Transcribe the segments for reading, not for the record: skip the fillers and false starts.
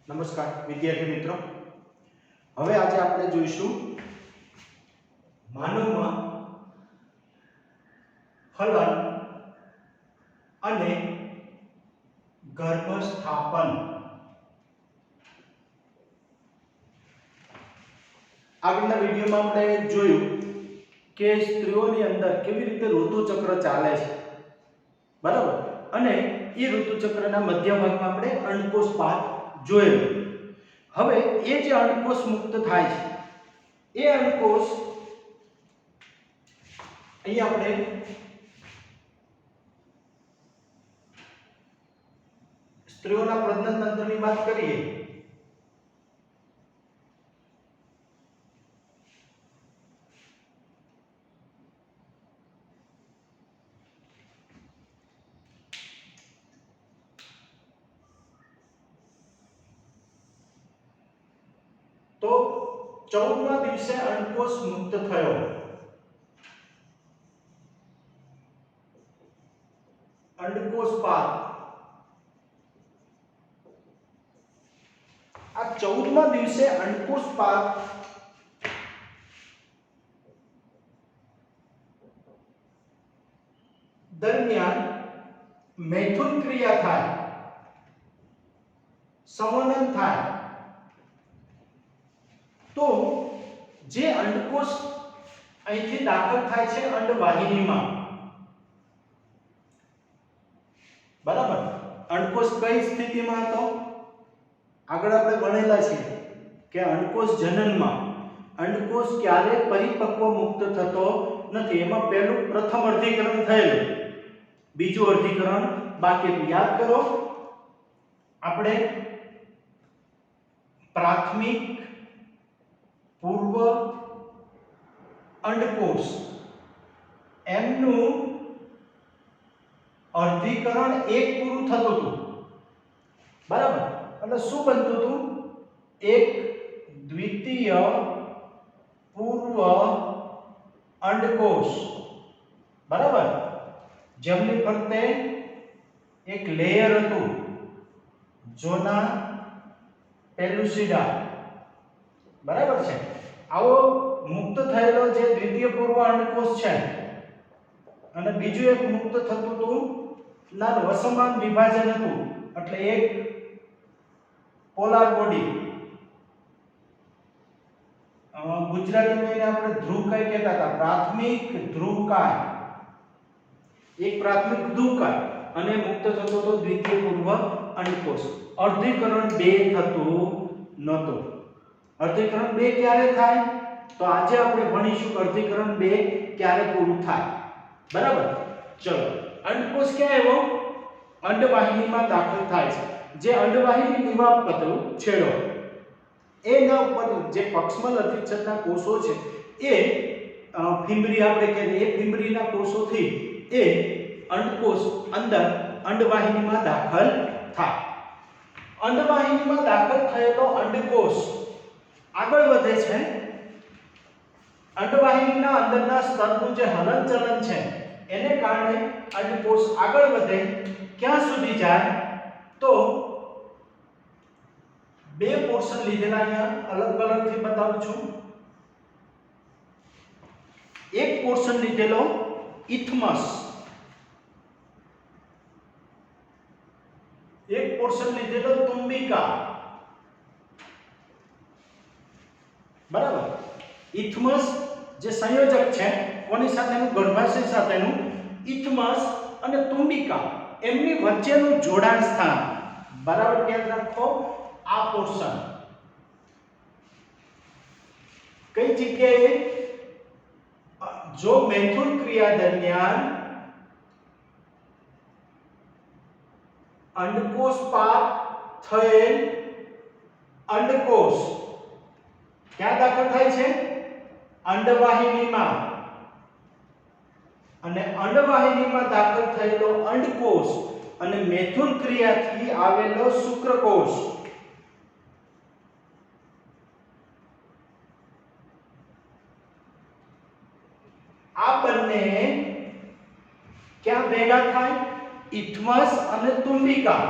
નમસ્કાર વિદ્યાર્થી મિત્રો, હવે આજે આપણે જોઈશું માનવમાં ફલન અને ગર્ભસ્થાપન. આગળના વિડીયોમાં આપણે જોયું કે સ્ત્રીઓની અંદર કેવી રીતે ઋતુચક્ર ચાલે છે, બરાબર, અને એ ઋતુચક્રના મધ્ય ભાગમાં આપણે અંડકોષ પાક જોયેલું. હવે એ જે અંડકોષ મુક્ત થાય છે એ અંડકોષ અહીં આપણે સ્ત્રીઓના પ્રજનન તંત્રની વાત કરીએ તો 14મા દિવસે અંડકોષ મુક્ત થયો. અંડકોષ પાક આ 14મા દિવસે અંડકોષ પાક દરમિયાન મૈથુન ક્રિયા થાય, સંવનન થાય. તો જે અંડકોષ અહીંથી દાખલ થાય છે અંડવાહિનીમાં, બરાબર. અંડકોષ કઈ સ્થિતિમાં હતો? આગળ આપણે ભણેલા છે કે અંડકોષ જનનમાં અંડકોષ ક્યારે પરિપક્વ મુક્ત થતો નથી. એમાં પહેલું પ્રથમ અર્ધીકરણ થયેલું, બીજું અર્ધીકરણ બાકી. યાદ કરો, આપણે પ્રાથમિક, પૂર્વ અંડકોષ એમનું અર્ધીકરણ એક પૂરું થતું હતું, બરાબર. એટલે શું બનતું હતું? એક દ્વિતીય પૂર્વ અંડકોષ, બરાબર, જેમની ફરતે એક લેયર હતું, ઝોના પેલુસિડા, બરાબર છે. આવો મુક્ત થયેલો જે દ્વિતીય પૂર્વ અંડકોષ છે અને બીજું એક મુક્ત થતું હતું ના વસમાન વિભાજન હતું, એટલે એક પોલાર બોડી. ગુજરાતીમાં એને આપણે ધ્રુવકાય કહેતા હતા, પ્રાથમિક ધ્રુવકાય. એક પ્રાથમિક ધ્રુવકાય અને મુક્ત થતો હતો દ્વિતીય પૂર્વ અંડકોષ. અર્ધીકરણ 2 થતું નહોતું. અર્ધીકરણ 2 ક્યારે થાય? તો આજે આપણે ભણીશું કે અર્ધીકરણ 2 ક્યારે પૂરું થાય, બરાબર. ચલો, અંડકોષ ક્યાં આવ્યો? અંડવાહિનીમાં દાખલ થાય છે. જે અંડવાહિની નિવાહપત્ર છેડો એના ઉપર જે પક્ષમલ અધિચ્છદના કોષો છે એ ફિમ્બરી આપણે કહીએ, એ ફિમ્બરીના કોષોથી એ અંડકોષ અંદર અંડવાહિનીમાં દાખલ થાય. અંડવાહિનીમાં દાખલ થયેલો અંડકોષ આગળ વધે છે. અંડવાહિનીના અંદરના સ્તરનું જે હલનચલન છે એને કારણે અંડકોષ આગળ વધે. ક્યાં સુધી જાય? તો બે પોર્શન લીધેલા અહીંયા અલગ કલરથી બતાવું છું. એક પોર્શન લીધેલો ઇથમસ, એક પોર્શન લીધેલો તુંબિકા, બરાબર. ઇથમસ જે સંયોજક છે કોની સાથેનું? ગર્ભાશય સાથેનું. ઇથમસ અને તુંબિકા એમની વચ્ચેનું જોડાણ સ્થાન, બરાબર, યાદ રાખો. આ પોર્શન કઈ જગ્યાએ? જો મૈથુન ક્રિયા દરમિયાન અંડકોષ પાક થયેલ અંડકોષ ક્યાં દાખલ થાય છે? અંડવાહિનીમાં. અને અંડવાહિનીમાં દાખલ થયેલો અંડકોષ અને મૈથુન ક્રિયાથી આવેલો શુક્રકોષ આ બંને ક્યાં ભેગા થાય? ઇથમસ અને તુંબિકા.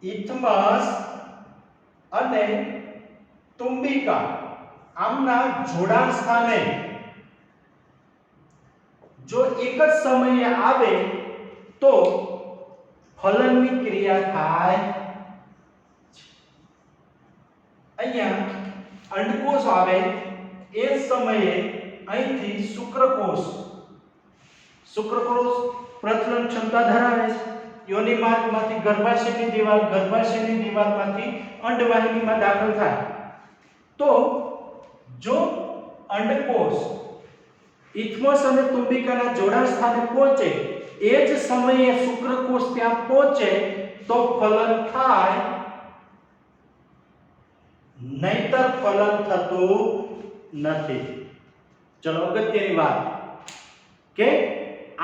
ઇથમસ અને તુંબિકા આમના જોડાણ સ્થાને જો એક જ સમયે આવે તો ફલનની ક્રિયા થાય. અહીંયા અંડકોષ આવે એ જ સમયે અહીંથી શુક્રકોષ પ્રજનન ક્ષમતા ધરાવે છે. યોનિ માર્ગમાંથી ગર્ભાશયની દીવાલમાંથી અંડવાહિનીમાં દાખલ થાય. તો જો અંડકોષ ઇથમસ અને તુંબિકાના જોડાણ સ્થાને પહોંચે એ જ સમયે શુક્રકોષ ત્યાં પહોંચે તો ફલન થાય, નહીતર ફલન થતું નથી. ચલો અગત્યની વાત કે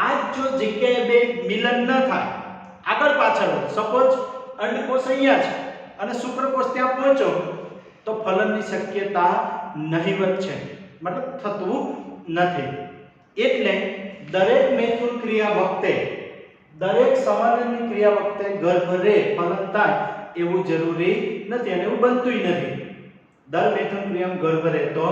આ જો જગ્યાએ બે મિલન ન થાય, આગળ પાછળ સપોઝ અંડકોષ અહીંયા છે અને શુક્રકોષ ત્યાં પહોંચ્યો તો ફલનની શક્યતા નહીવત છે, મતલબ થતું નથી. એટલે દરેક મૈથુન ક્રિયા વખતે, દરેક સંવર્ધનની ક્રિયા વખતે ગર્ભરે ફલન થાય એવું જરૂરી નથી અને એવું બનતુંય નથી. દર મૈથુન ક્રિયામાં ગર્ભ રહેતો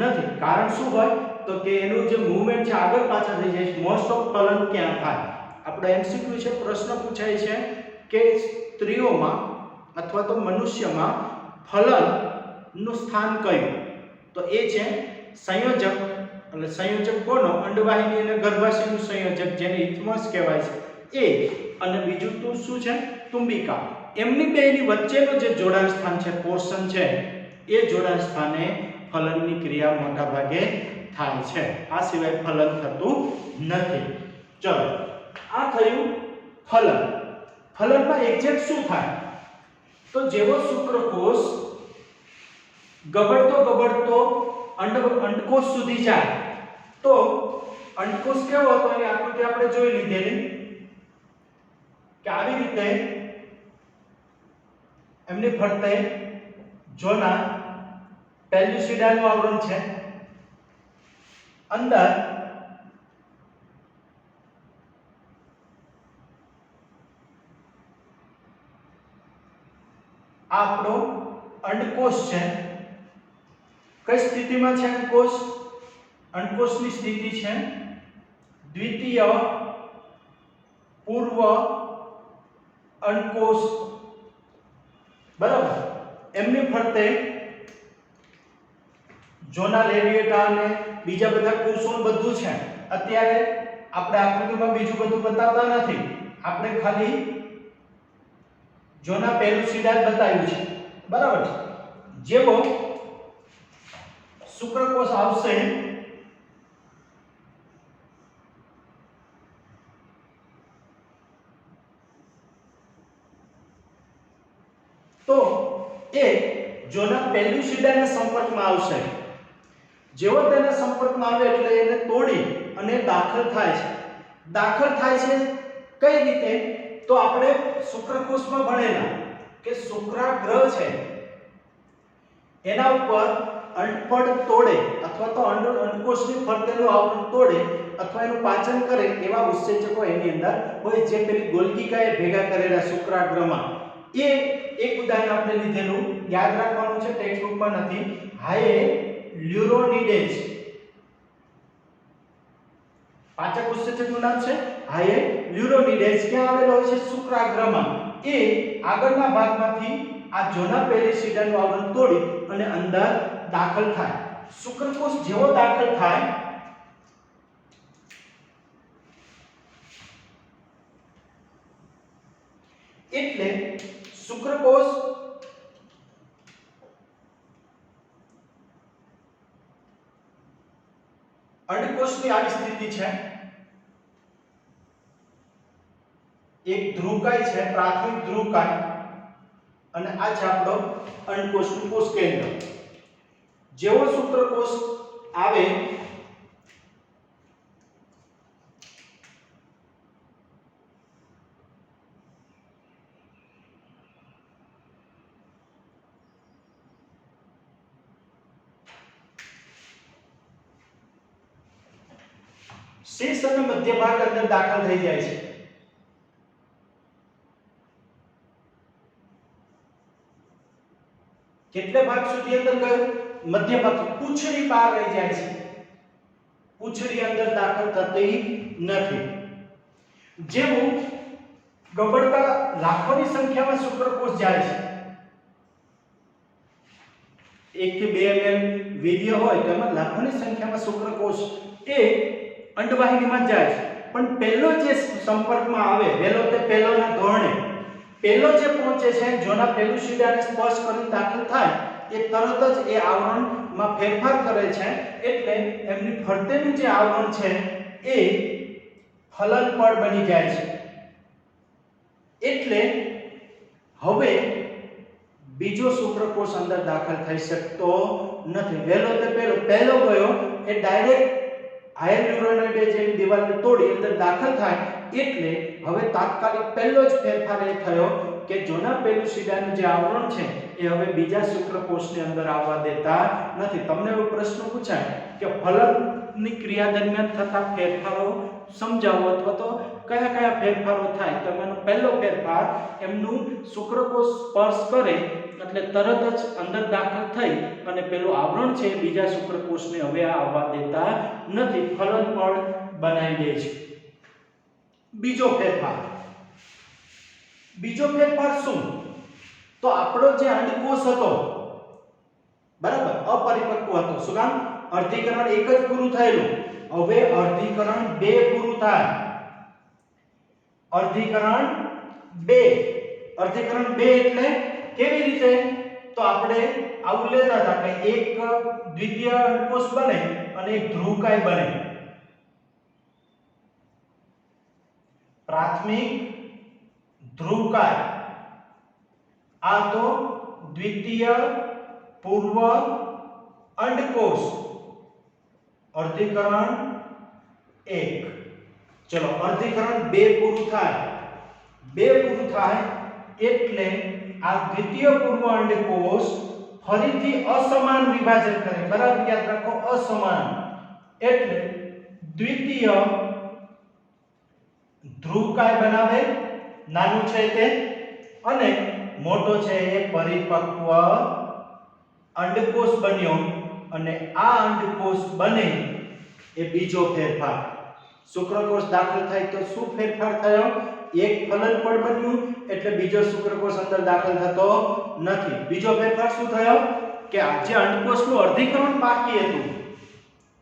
નથી. કારણ શું હોય તો કે એનું જે મૂવમેન્ટ છે આગળ પાછળ થઈ જાય. મોસ્ટ ઓફ ફલન ક્યાં થાય? આપણે એમસીક્યુ છે, પ્રશ્ન પૂછાય છે કે સ્ત્રીઓમાં અથવા તો મનુષ્યમાં ફલનનું સ્થાન કયું? તો એ છે સંયોજક. એટલે સંયોજક કોનો? અંડવાહિની અને ગર્ભાશયનું સંયોજક, જેને ઇથમસ કહેવાય છે એ, અને બીજું તો શું છે? તુંબિકા. એમની બેની વચ્ચેનું જે જોડાણ સ્થાન છે, પોર્શન છે, એ જોડાણ સ્થાને ફલનની ક્રિયા મોટા ભાગે થાય છે. આ સિવાય ફલન થતું નથી. ચલો આ થયું ફલન. ફલનમાં એક્ઝેક્ટ શું થાય? તો જેવો શુક્રકોષ ગબડતો અંડકોષ સુધી જાય તો અંડકોષ કેવો હતો? એ આકૃતિ આપણે જોઈ લીધેલી કે આવી રીતે એમની ફરતે જોના પેલ્યુસિડાનું આવરણ છે, અંદર આ આપણો અંડકોષ છે. કઈ સ્થિતિમાં છે અંડકોષ? અંડકોષની સ્થિતિ છે દ્વિતીય પૂર્વ અંડકોષ. બરાબર. એમની ફરતે જોના રેડિયેટા અને બીજા બધા કોષો બધું છે. અત્યારે આપણે આકૃતિમાં બીજું બધું બતાવતા નથી, આપણે ખાલી જોના પેલુસિડા બતાવ્યું છે. બરાબર છે. જેવો શુક્રકોષ આવશે તો એ જોના પેલ્યુસિડાના સંપર્કમાં આવશે. જેવો તેના સંપર્કમાં આવે એટલે એને તોડી અને દાખલ થાય છે. દાખલ થાય છે કઈ રીતે? તો આપણે શુક્રકોષમાં ભણેલા કે શુક્રાગ્રહ છે એના ઉપર અંડપડ તોડે અથવા તો અંડકોષની ફરતેનું આવરણ તોડે અથવા એનું પાચન કરે એવા ઉત્સેચકો એની અંદર હોય, જે પેલી ગોલ્ગિકાએ ભેગા કરેલા શુક્રાગ્રહમાં. એ એક ઉદાહરણ આપણે લીધેલું, યાદ રાખવાનું છે, ટેક્સ્ટ બુકમાં નથી. હાયલુરોનિડેઝ પાચક ઉત્સેચકનું નામ છે હાયલુરોનિડેઝ. ક્યાં આવેલો હોય છે? શુક્રાગ્રહમાં. એ આગળના ભાગમાંથી આ જોના પેલ્યુસિડાનું આવરણ તોડી અને અંદર દાખલ થાય. શુક્રકોષ જેવો દાખલ થાય એટલે શુક્રકોષ અંડકોષની આવી સ્થિતિ છે. એક ધ્રુવકાય છે, પ્રાથમિક ધ્રુવકાય, અને આ છે આપણો અંડકોષનું કોષ કેન્દ્ર. જેવો શુક્રકોષ આવે શીર્ષ અને મધ્ય ભાગ અંદર દાખલ થઈ જાય છે. કેટલે ભાગ સુધી અંદર ગયું? મધ્ય ભાગ, પૂંછડી બહાર રહી જાય છે, પૂંછડી અંદર દાખલ થતી નથી. જેવું ગબડતા લાખોની સંખ્યામાં શુક્રકોષ જાય છે, 1 થી 2 ml વીર્ય હોય તેમાં લાખોની સંખ્યામાં શુક્રકોષ એ અંડવાહિનીમાં જાય છે, પણ પહેલો જે સંપર્કમાં આવે, પહેલો તે પહેલોના ધોરણે પહેલો જે પહોંચે છે, જોના પેલુસિડાને સ્પર્શ કરીને દાખલ થાય, એ તરત જ એ આવરણમાં ફેરફાર કરે છે, એટલે એમની ફરતેનું જે આવરણ છે એ ફલનપળ બની જાય છે. એટલે હવે બીજો શુક્રકોષ અંદર દાખલ થઈ શકતો નથી. પહેલો ગયો એ ડાયરેક્ટ હાયર ન્યુરોનોઇડ જેની દિવાલને તોડી અંદર દાખલ થાય, એટલે હવે તાત્કાલિક પહેલો જ ફેરફાર એ થયો કે જોના પેલુસિડાનું જે આવરણ છે એ હવે બીજા શુક્રકોષની અંદર આવવા દેતા નથી. તમને એવો પ્રશ્ન પૂછાય કે ફલનની ક્રિયા દરમિયાન થતા ફેરફારો સમજાવો, અથવા તો કયા કયા ફેરફારો થાય, તો એનો પહેલો ફેરફાર એમનું શુક્રકોષ સ્પર્શ કરે એટલે તરત જ અંદર દાખલ થઈ અને પેલું આવરણ છે બીજા શુક્રકોષને હવે આવવા દેતા નથી, ફલનપળ બનાવી દે છે. બીજો ફેરફાર શું? તો આપણો જે અંડકોષ હતો, બરાબર, અપરિપક્વ હતો. શું કામ? અર્ધીકરણ 1 જ પૂરું થયેલું, હવે અર્ધીકરણ 2 પૂરું થાય. અર્ધીકરણ 2 એટલે કેવી રીતે? તો આપણે આવું લેતા હતા કે એક દ્વિતીય અંડકોષ બને અને એક ધ્રુવકાય બને. પ્રાથમિક ધ્રુવકાય, આ તો દ્વિતીય પૂર્વ અંડકોષ, અર્ધીકરણ 1. ચલો અર્ધીકરણ 2 પૂરું થાય એટલે આ દ્વિતીય પૂર્વ અંડકોષ ફરીથી અસમાન વિભાજન કરે. બરાબર યાદ રાખો, અસમાન એટલે દ્વિતીય ધ્રુવકાય બનાવે, નાનું છે તે, અને મોટો છે એ પરિપક્વ અંડકોષ બન્યો, અને આ અંડકોષ બને એ બીજો ફેરફાર. શુક્રકોષ દાખલ થાય તો શું ફેરફાર થયો? એક ફલનપળ બન્યું એટલે બીજો શુક્રકોષ અંદર દાખલ થતો નથી. બીજો ફેરફાર શું થયો કે આ જે અંડકોષનું અર્ધીકરણ બાકી હતું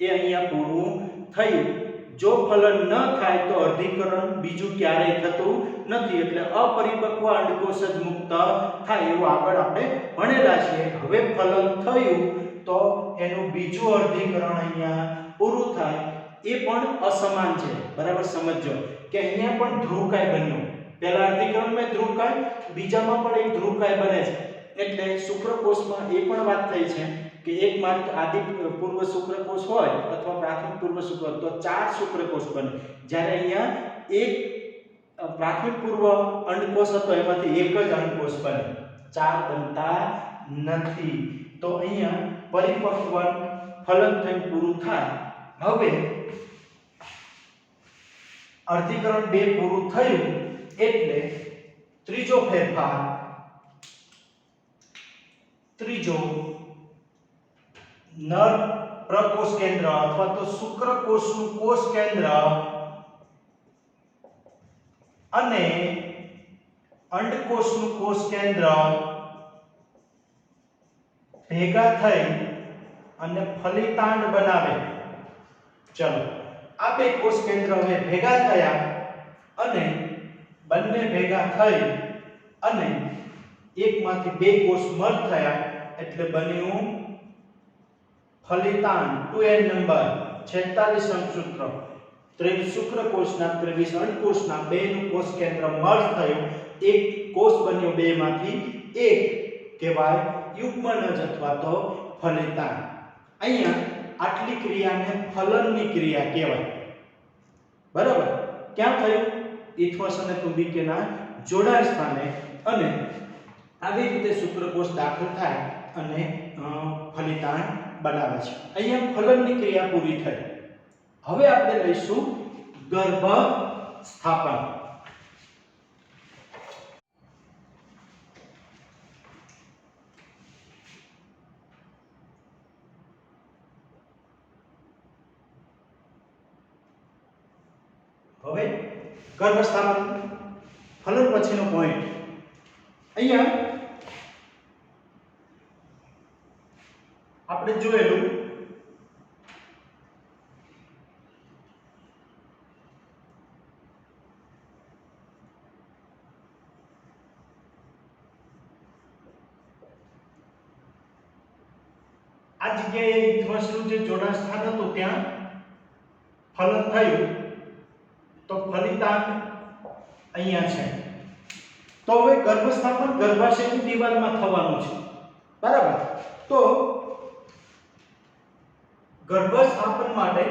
એ અહીંયા પૂરું થયું. જો ફલન ન થાય તો અર્ધીકરણ બીજું ક્યારેય થતું નથી, એટલે અપરિપક્વ અંડકોષ જ મુક્ત થાય, એવું આગળ આપણે ભણેલા છીએ. હવે ફલન થયું તો એનું બીજું અર્ધીકરણ અહીંયા પૂરું થાય, એ પણ અસમાન છે. બરાબર સમજો કે અહીંયા પણ ધ્રુવકાય બન્યું, પહેલા અર્ધીકરણમાં ધ્રુવકાય, બીજામાં પણ એક ધ્રુવકાય બને છે. એટલે શુક્રકોષમાં એ પણ વાત થઈ છે કે એક માત્ર આદિ પૂર્વ શુક્રકોષ હોય અથવા પ્રાથમિક પૂર્વ શુક્રકોષ તો 4 શુક્રકોષ બને, જ્યારે અહીંયા એક પ્રાથમિક પૂર્વ અંડકોષ હતો એમાંથી એક જ અંડકોષ બને, 4 બનતા નથી. તો અહીંયા પરિપક્વ ફલન થઈ પૂરું થાય. હવે અર્ધીકરણ 2 પૂરું થયું એટલે ત્રીજો ફેરફાર, નર પ્રકોષ કેન્દ્ર અથવા તો શુક્રકોષનું કોષ કેન્દ્ર અને અંડકોષનું કોષ કેન્દ્ર ભેગા થઈ અને ફલિતાંડ બનાવે. ચલો આ બે કોષ કેન્દ્ર હવે ભેગા થયા અને બંને ભેગા થઈ અને એકમાંથી બે કોષ મર્જ થયા એટલે બન્યું ફલિતાંડ. 2n number 46 અંકસૂત્ર. 23 શુક્રકોષના 23 અંડકોષના બેનું કોષ કેન્દ્ર મર્જ થયું, એક કોષ બન્યો, બેમાંથી એક કહેવાય યુગ્મનજ અથવા તો ફલિતાંડ. અહીંયા આટલી ક્રિયાને ફલનની ક્રિયા કહેવાય. બરાબર, ક્યાં થયું? ઇથમસ અને તુંબિકેના જોડાણ સ્થાને. અને આવી રીતે શુક્રકોષ દાખલ થાય અને ફલિતાંડ બનાવે છે. અહીંયા ફલનની ક્રિયા પૂરી થઈ. હવે આપણે લઈશું ગર્ભ સ્થાપન. ગર્ભસ્થાપન ફલન પછીનો પોઈન્ટ અહીંયા આપણે જોયેલું આ જગ્યાએ ઇથમસનું જે જોડાણ સ્થાન હતું ત્યાં ફલન થયું તો ફલિતાંડ અહીંયા છે. તો હવે ગર્ભસ્થાપન ગર્ભાશયની દિવાલમાં થવાનું છે, બરાબર. તો ગર્ભસ્થાપન માટે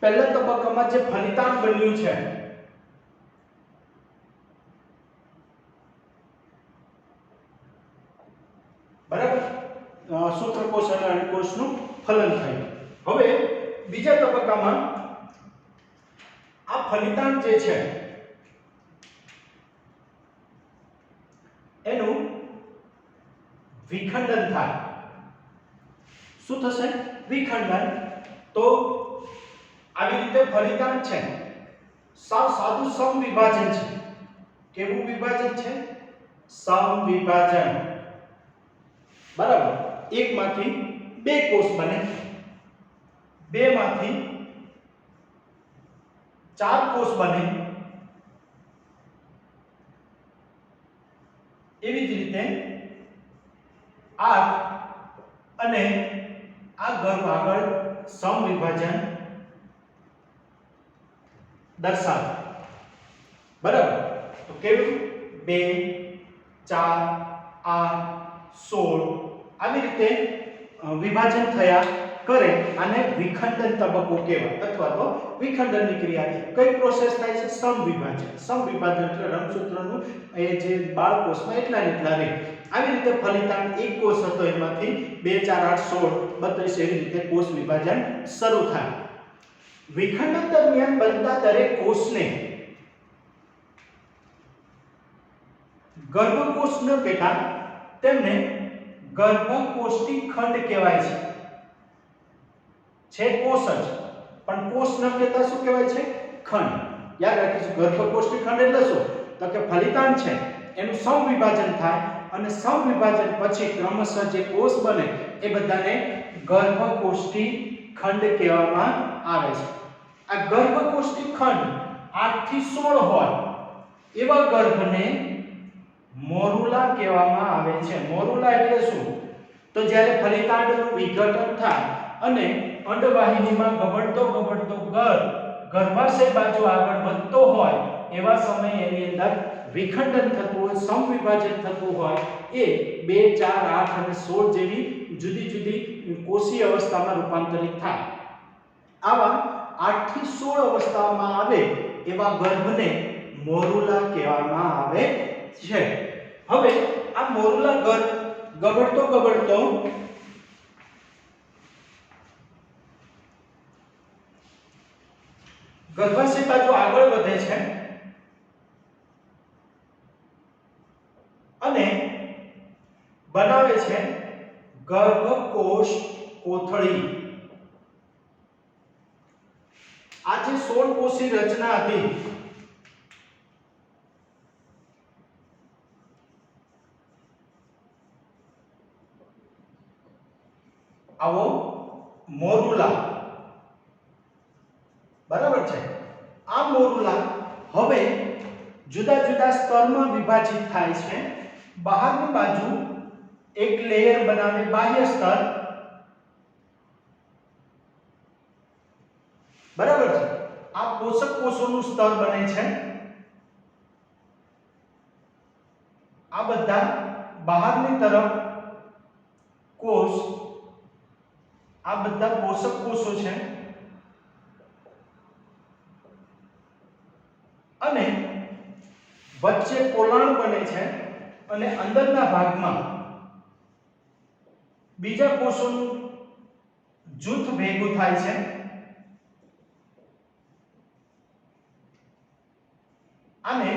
પહેલા તબક્કામાં જે ફલિતાંડ બન્યું છે બરાબર, સૂત્રકોષ અને અંડકોષનું ફલન થયું. હવે બીજા તબક્કામાં આ ફલિતાંડ જે છે એનું વિખંડન થાય. શું થશે? વિખંડન. તો આવી રીતે ફલિતાંડ છે સાવ સાદું સમવિભાજન છે. કેવું વિભાજન છે? સમવિભાજન. બરાબર. એકમાંથી બે કોષ બને, બે માંથી ચાર કોષ બને, એવી જ રીતે આ અને આ ગર્ભ આગળ સમવિભાજન દર્શાવે. બરાબર. તો કેવું? 2 4 8 16 આવી રીતે વિભાજન થયા કરે આને વિખંડન તબક્કો કહેવાય અથવા તો વિખંડનની ક્રિયા. કઈ પ્રોસેસ થાય છે? સમવિભાજન. સમવિભાજન એટલે રંગસૂત્રનું એ જે બાળકોષમાં એટલા ને એટલા રહે. આવી રીતે ફલિતાંડ એક કોષ હતો એમાંથી 2 4 8 16 32 એવી રીતે કોષ વિભાજન શરૂ થાય. વિખંડન દરમિયાન બનતા દરેક કોષને ગર્ભકોષ ન કહેતા તેમને ગર્ભકોષ્ઠી ખંડ કહેવાય છે. છે કોષ જ પણ કોષ ન કહેતા શું કહેવાય છે? ખંડ. યાદ રાખીશું. ગર્ભકોષ્ઠી ખંડ એટલે શું? તો કે ફલિતાંડ છે એનું સમવિભાજન થાય અને સમવિભાજન પછી ક્રમશઃ જે કોષ બને એ બધાને ગર્ભકોષ્ઠી ખંડ કહેવામાં આવે છે. આ ગર્ભકોષ્ઠી ખંડ 8 થી 16 હોય એવા ગર્ભને મોરુલા કહેવામાં આવે છે. મોરુલા એટલે શું? તો જ્યારે ફલિતાંડનું વિઘટન થાય અને અંડવાહિનીમાં ગબડતો ગર્ભાશય બાજુ આગળ વધતો હોય એવા સમયે એની અંદર વિખંડન થતું હોય, સમવિભાજન થતું હોય એ 2 4 8 અને 16 જેવી જુદી જુદી કોષીય અવસ્થામાં રૂપાંતરિત થાય. આવા 8 થી 16 અવસ્થામાં આવે એવા ગર્ભને મોરુલા કહેવામાં આવે છે. હવે આ મોરુલા ગર્ભ ગબડતો ગર્ભાશય બાજુ આગળ વધે છે અને બનાવે છે ગર્ભકોષ કોથળી. આ જે 16 કોષી રચના હતી આવો મોરુલા. બરાબર છે. આ મોરુલા હવે જુદા જુદા સ્તરમાં વિભાજિત થાય છે. બહારની બાજુ એક લેયર બનાવે બાહ્ય સ્તર. બરાબર છે. આ પોષક કોષોનું સ્તર બને છે. આ બધા બહારની તરફ કોષ, આ બધા પોષક કોષો છે અને વચ્ચે પોલાણ બને છે અને અંદરના ભાગમાં બીજા કોષોનું જૂથ ભેગું થાય છે અને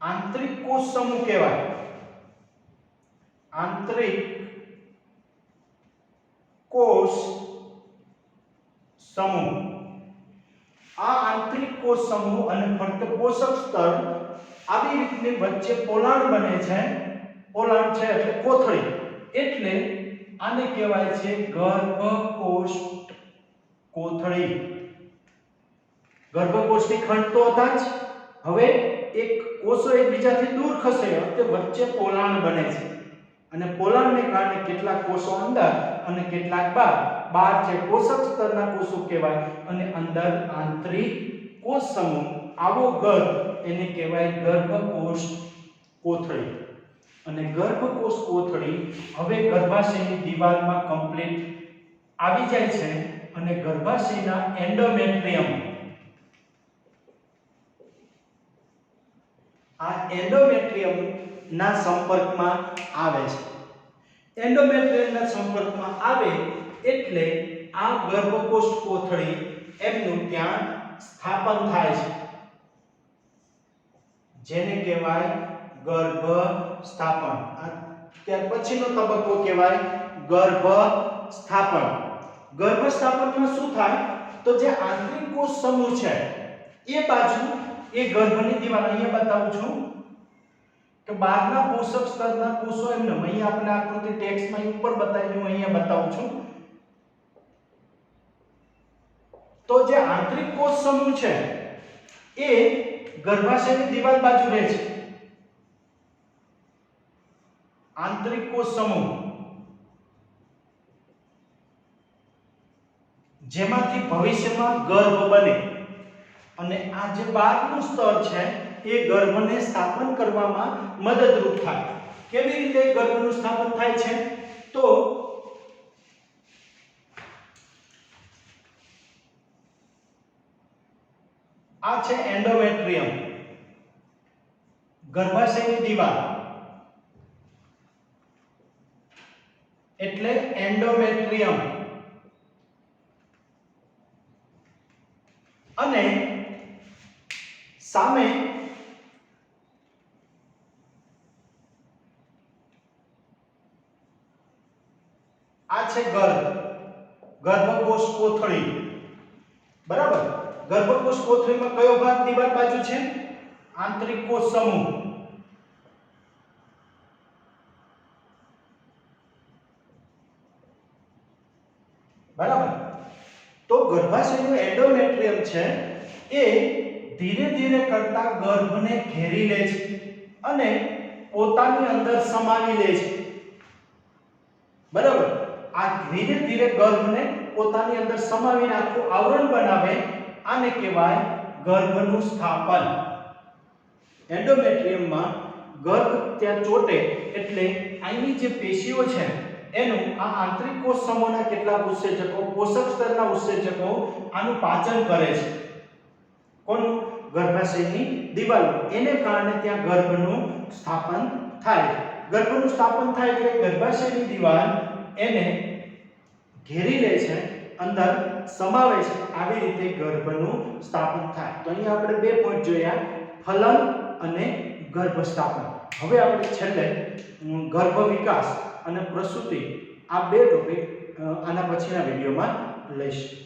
આંતરિક કોષ સમૂહ કહેવાય. આંતરિક કોષ સમૂહ. કોષ સમૂહ અને ફક્ત પોષક સ્તર આવી રીતની વચ્ચે પોલાણ બને છે. પોલાણ છે એટલે કોથળી, એટલે આને કહેવાય છે ગર્ભકોષ્ઠ કોથળી. ગર્ભકોષ્ઠી ખંડ તો હતા જ, હવે એક કોષો એકબીજાથી દૂર ખસે એટલે વચ્ચે પોલાણ બને છે અને પોલાણને કારણે કેટલાક કોષો અંદર અને કેટલાક બહાર છે. પોષક સ્તરના કોષો કહેવાય અને અંદર આંતરિક કોષ સમૂહ. આવો ગર્ભ એને કહેવાય ગર્ભકોષ કોથળી. અને ગર્ભકોષ કોથળી હવે ગર્ભાશયની દિવાલમાં કમ્પ્લીટ આવી જાય છે અને ગર્ભાશયના એન્ડોમેટ્રિયમ, આ એન્ડોમેટ્રિયમ ના સંપર્કમાં આવે છે. એન્ડોમેટ્રિયમના સંપર્કમાં આવે એટલે આ ગર્ભકોષ્ઠ કોથળી એમનું ત્યાં સ્થાપન થાય છે, જેને કહેવાય ગર્ભ સ્થાપન. ત્યાર પછીનો તબક્કો કહેવાય ગર્ભ સ્થાપન. ગર્ભ સ્થાપનમાં શું થાય તો જે આંતરિક કોષ સમૂહ છે એ બાજુ એ ગર્ભની દિવાલ, અહીંયા બતાવું છું કે બહારના પોષક સ્તરના કોષો એમને, અહીંયા આપણે આકૃતિ ટેક્સ્ટમાં ઉપર બતાવ્યું, અહીંયા બતાવું છું. તો જે આંતરિક કોષ સમૂહ છે એ ગર્ભાશયની દિવાલ બાજુ રહે છે. આંતરિક કોષ સમૂહ જેમાંથી ભવિષ્યમાં ગર્ભ બને અને આ જે બહારનું સ્તર છે એ ગર્ભને સ્થાપન કરવામાં મદદરૂપ થાય. કેવી રીતે ગર્ભનું સ્થાપન થાય છે તો આ છે એન્ડોમેટ્રિયમ, ગર્ભાશયની દિવાલ એટલે એન્ડોમેટ્રિયમ. અને સામે આ છે ગર્ભકોષ કોથળી. બરાબર, ગર્ભકોષ કોથળીમાં કયો ભાગ દિવાલ બાજુ છે? આંતરિક કોષ સમૂહ. બરાબર, તો ગર્ભાશયનું એન્ડોમેટ્રિયમ છે એ ધીરે ધીરે કરતા ગર્ભને ઘેરી લે છે અને પોતાની અંદર સમાવી લે છે. બરાબર, આ ધીરે ધીરે ગર્ભને પોતાની અંદર સમાવીને આખું આવરણ બનાવે, આને કહેવાય ગર્ભનું સ્થાપન. એન્ડોમેટ્રિયમમાં ગર્ભ ત્યાં ચોટે એટલે અહીંની જે પેશીઓ છે એનું આ આંતરિક કોષ સમૂહના કેટલાક ઉત્સેચકો, પોષક સ્તરના ઉત્સેચકો આનું પાચન કરે છે. કોનું? ગર્ભાશયની દિવાલ. એને કારણે ત્યાં ગર્ભનું સ્થાપન થાય. ગર્ભનું સ્થાપન થાય એટલે ગર્ભાશયની દિવાલ એને ઘેરી લે છે, અંદર સમાવે છે. આવી રીતે ગર્ભનું સ્થાપન થાય. તો અહીંયા આપણે બે પોઈન્ટ જોયા, ફલન અને ગર્ભ સ્થાપન. હવે આપણે છેલ્લે ગર્ભ વિકાસ અને પ્રસૂતિ, આ બે ટોપિક આના પછીના વિડીયોમાં લઈશું.